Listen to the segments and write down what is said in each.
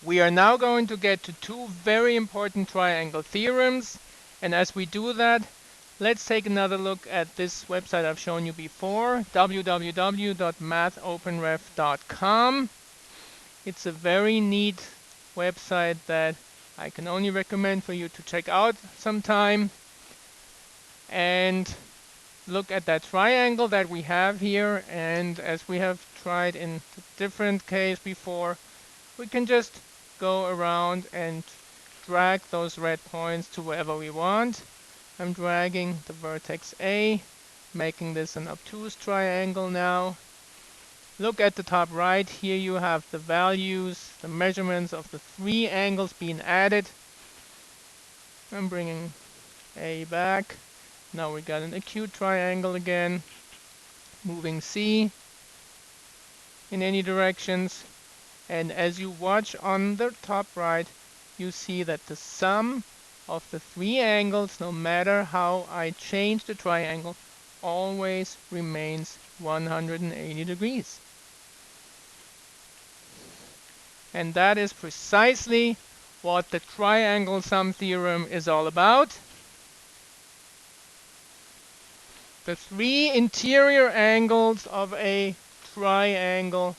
We are now going to get to two very important triangle theorems, and as we do that, let's take another look at this website I've shown you before, www.mathopenref.com. It's a very neat website that I can only recommend for you to check out sometime and look at that triangle that we have here. And as we have tried in a different case before, we can just go around and drag those red points to wherever we want. I'm dragging the vertex A, making this an obtuse triangle now. Look at the top right. Here you have the values, the measurements of the three angles being added. I'm bringing A back. Now we got an acute triangle again. Moving C in any directions. And as you watch on the top right, you see that the sum of the three angles, no matter how I change the triangle, always remains 180 degrees. And that is precisely what the triangle sum theorem is all about. The three interior angles of a triangle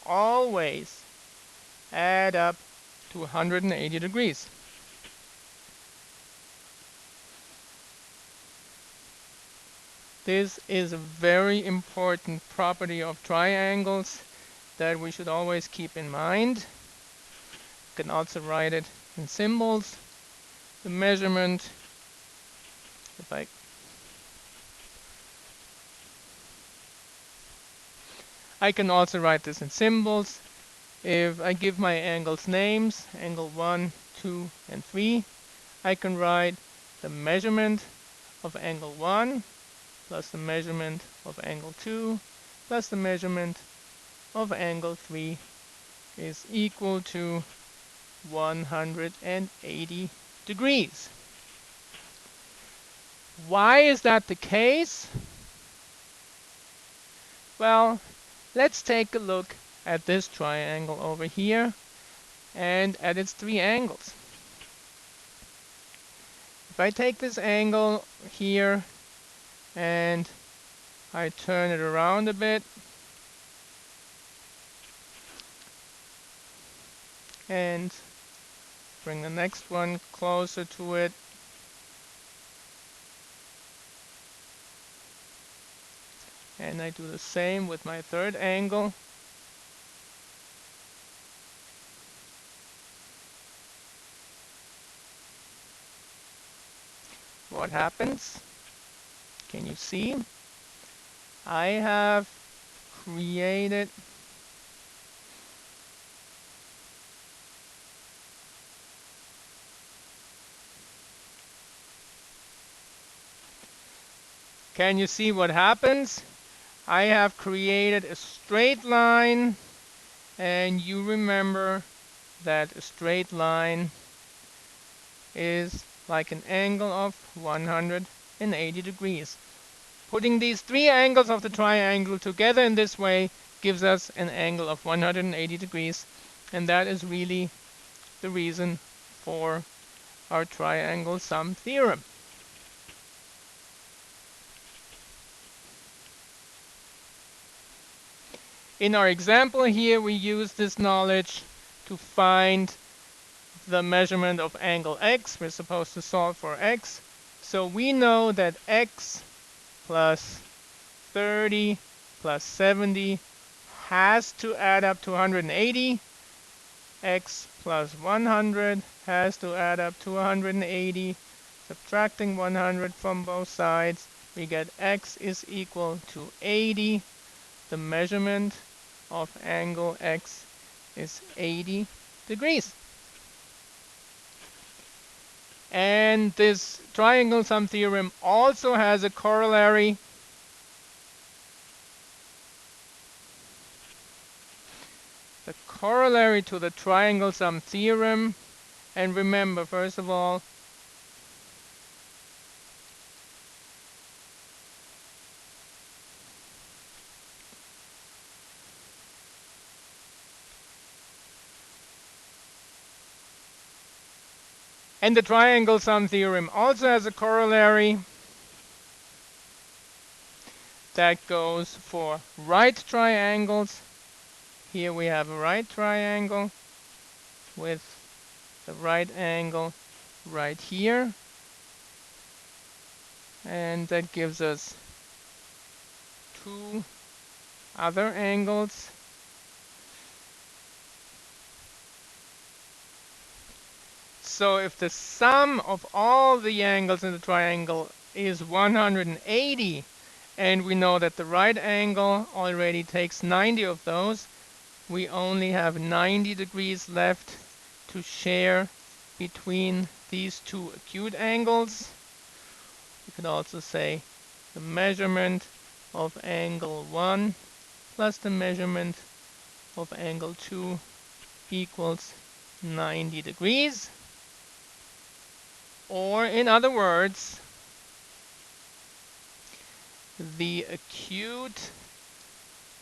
always add up to 180 degrees. This is a very important property of triangles that we should always keep in mind. You can also write it in symbols. The measurement, I can also write this in symbols. If I give my angles names, angle 1, 2, and 3, I can write the measurement of angle 1 plus the measurement of angle 2 plus the measurement of angle 3 is equal to 180 degrees. Why is that the case? Well, let's take a look at this triangle over here and at its three angles. If I take this angle here and I turn it around a bit and bring the next one closer to it, and I do the same with my third angle, what happens? Can you see? I have created Can you see what happens? I have created a straight line, and you remember that a straight line is like an angle of 180 degrees. Putting these three angles of the triangle together in this way gives us an angle of 180 degrees, and that is really the reason for our triangle sum theorem. In our example here, we use this knowledge to find the measurement of angle x. We're supposed to solve for x. So we know that x plus 30 plus 70 has to add up to 180. X plus 100 has to add up to 180. Subtracting 100 from both sides, we get x is equal to 80. The measurement of angle x is 80 degrees. And this triangle sum theorem also has a corollary. The corollary to the triangle sum theorem, and remember, first of all, And the triangle sum theorem also has a corollary that goes for right triangles. Here we have a right triangle with the right angle right here. And that gives us two other angles. So if the sum of all the angles in the triangle is 180, and we know that the right angle already takes 90 of those, we only have 90 degrees left to share between these two acute angles. You could also say the measurement of angle 1 plus the measurement of angle 2 equals 90 degrees. Or in other words, the acute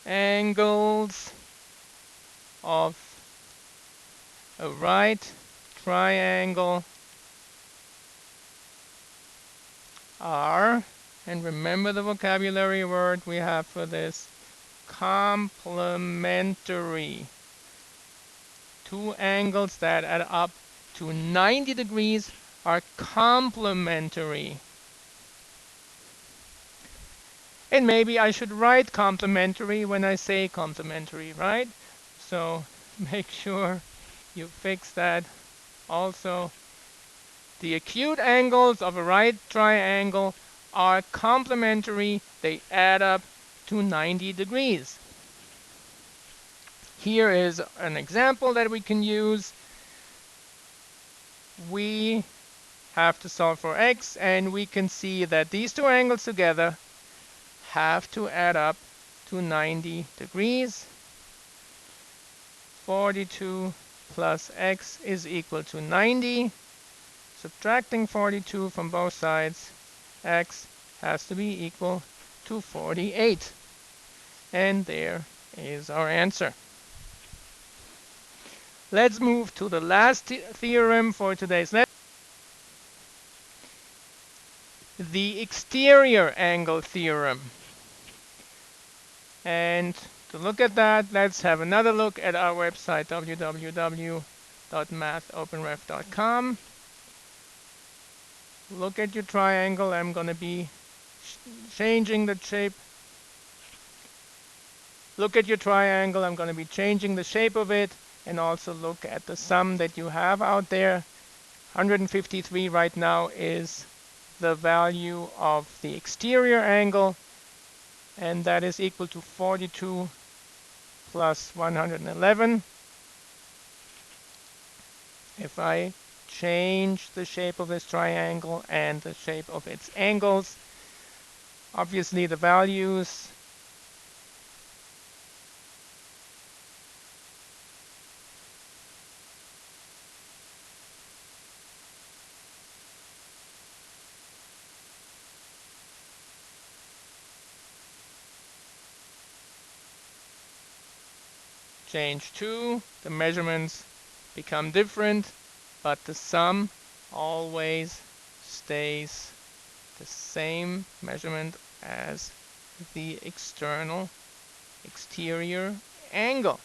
angles of a right triangle are, and remember the vocabulary word we have for this, complementary. Two angles that add up to 90 degrees are complementary. And maybe I should write complementary when I say complementary, right? So make sure you fix that also. The acute angles of a right triangle are complementary. They add up to 90 degrees. Here is an example that we can use. We have to solve for x, and we can see that these two angles together have to add up to 90 degrees. 42 plus x is equal to 90. Subtracting 42 from both sides, x has to be equal to 48. And there is our answer. Let's move to the last theorem for today's lesson. The exterior angle theorem. And to look at that, let's have another look at our website, www.mathopenref.com. Look at your triangle. I'm going to be changing the shape. Look at your triangle. I'm going to be changing the shape of it, and also look at the sum that you have out there. 153 right now is the value of the exterior angle, and that is equal to 42 plus 111. If I change the shape of this triangle and the shape of its angles, obviously the values change too. The measurements become different, but the sum always stays the same measurement as the exterior angle.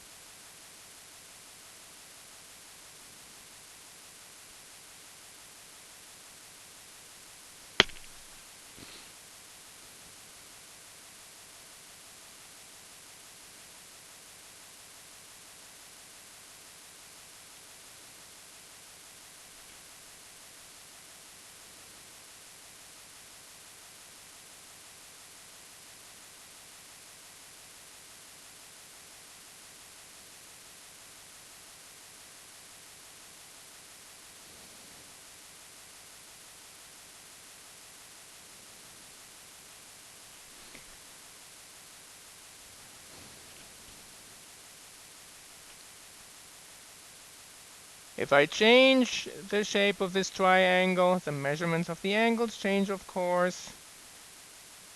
If I change the shape of this triangle, the measurements of the angles change, of course,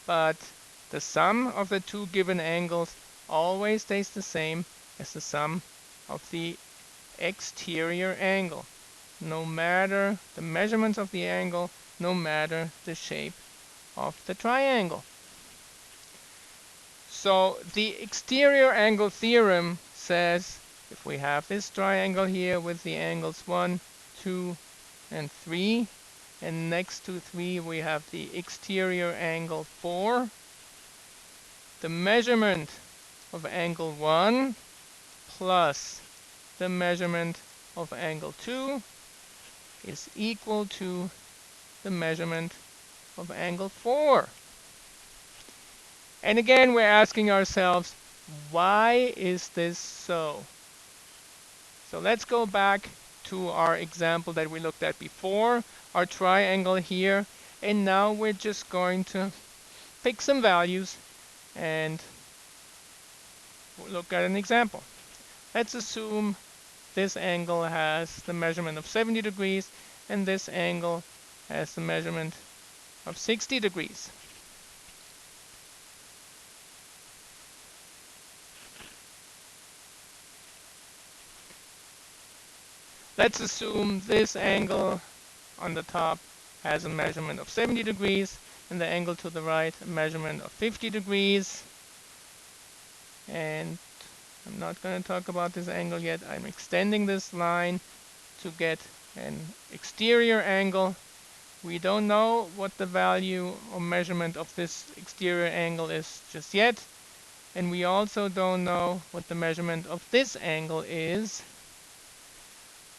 but the sum of the two given angles always stays the same as the sum of the exterior angle. no matter the measurements of the angle, no matter the shape of the triangle. So the exterior angle theorem says if we have this triangle here with the angles 1, 2, and 3, and next to 3 we have the exterior angle 4, the measurement of angle 1 plus the measurement of angle 2 is equal to the measurement of angle 4. And again, we're asking ourselves, why is this so? So let's go back to our example that we looked at before, our triangle here, and now we're just going to pick some values and look at an example. Let's assume this angle has the measurement of 70 degrees and this angle has the measurement of 60 degrees. Let's assume this angle on the top has a measurement of 70 degrees and the angle to the right a measurement of 50 degrees. And I'm not going to talk about this angle yet. I'm extending this line to get an exterior angle. We don't know what the value or measurement of this exterior angle is just yet. And we also don't know what the measurement of this angle is.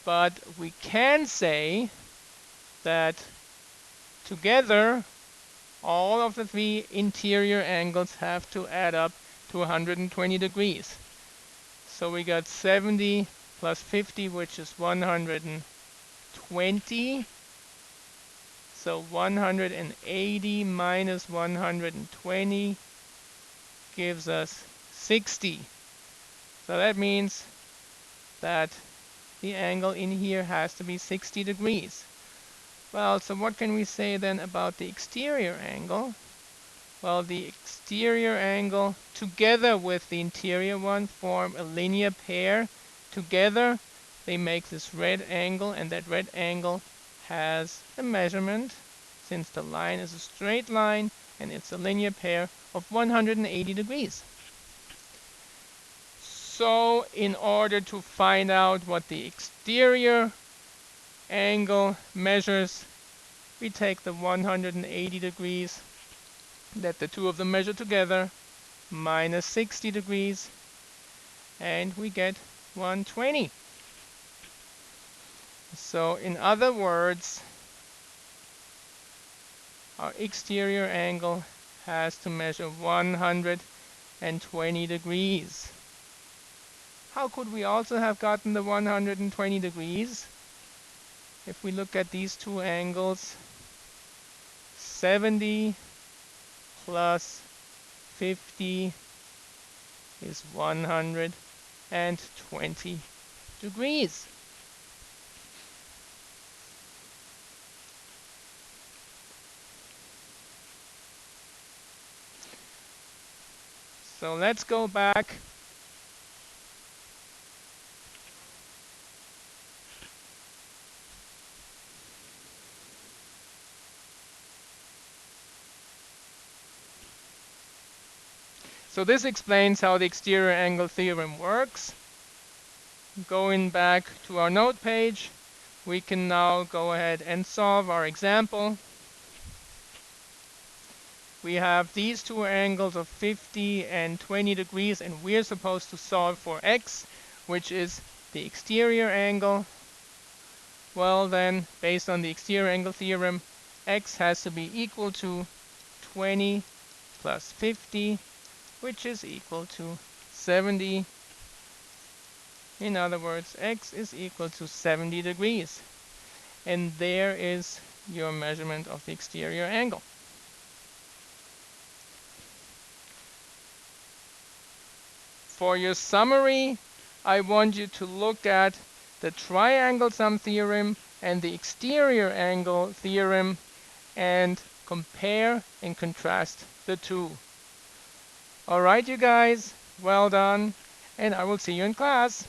But we can say that together all of the three interior angles have to add up to 120 degrees. So we got 70 plus 50, which is 120. So 180 minus 120 gives us 60. So that means that the angle in here has to be 60 degrees. Well, so what can we say then about the exterior angle? Well, the exterior angle together with the interior one form a linear pair. Together they make this red angle, and that red angle has a measurement, since the line is a straight line and it's a linear pair, of 180 degrees. So in order to find out what the exterior angle measures, we take the 180 degrees that the two of them measure together minus 60 degrees, and we get 120. So in other words, our exterior angle has to measure 120 degrees. How could we also have gotten the 120 degrees? If we look at these two angles, 70 plus 50 is 120 degrees. So let's go back . So this explains how the exterior angle theorem works. Going back to our note page, we can now go ahead and solve our example. We have these two angles of 50 and 20 degrees, and we're supposed to solve for x, which is the exterior angle. Well then, based on the exterior angle theorem, x has to be equal to 20 plus 50, which is equal to 70. In other words, x is equal to 70 degrees. And there is your measurement of the exterior angle. For your summary, I want you to look at the triangle sum theorem and the exterior angle theorem and compare and contrast the two. All right, you guys, well done, and I will see you in class.